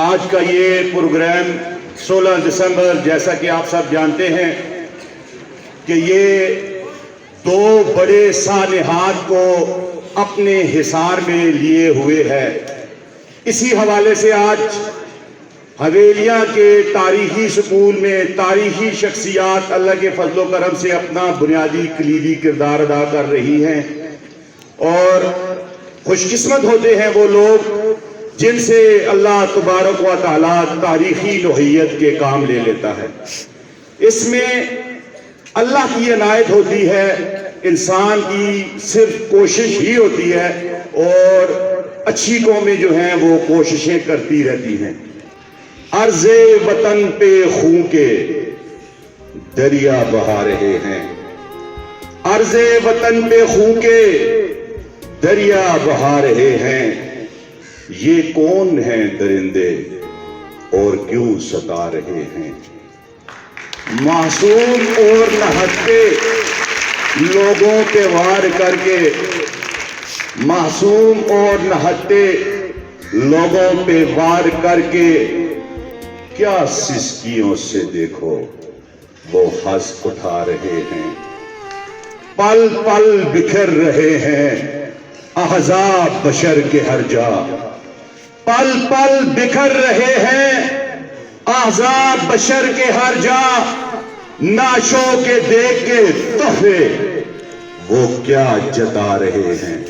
آج کا یہ پروگرام 16 دسمبر جیسا کہ آپ سب جانتے ہیں کہ یہ دو بڑے سانحات کو اپنے حصار میں لیے ہوئے ہے۔ اسی حوالے سے آج حویلیاں کے تاریخی سکول میں تاریخی شخصیات اللہ کے فضل و کرم سے اپنا بنیادی کلیدی کردار ادا کر رہی ہیں، اور خوش قسمت ہوتے ہیں وہ لوگ جن سے اللہ تبارک و تعالیٰ تاریخی نوعیت کے کام لے لیتا ہے۔ اس میں اللہ کی عنایت ہوتی ہے، انسان کی صرف کوشش ہی ہوتی ہے، اور اچھی قومیں جو ہیں وہ کوششیں کرتی رہتی ہیں۔ عرض وطن پہ خون کے دریا بہا رہے ہیں، عرض وطن پہ خون کے دریا بہا رہے ہیں، یہ کون ہیں درندے اور کیوں ستا رہے ہیں؟ معصوم اور نہتے لوگوں پہ وار کر کے، معصوم اور نہتے لوگوں پہ وار کر کے، کیا سسکیوں سے دیکھو وہ ہنس اٹھا رہے ہیں۔ پل پل بکھر رہے ہیں احزاب بشر کے ہر جا، پل پل بکھر رہے ہیں احزاب بشر کے ہر جا، نعشوں کے دیکھ کے تحفے وہ کیا جتا رہے ہیں؟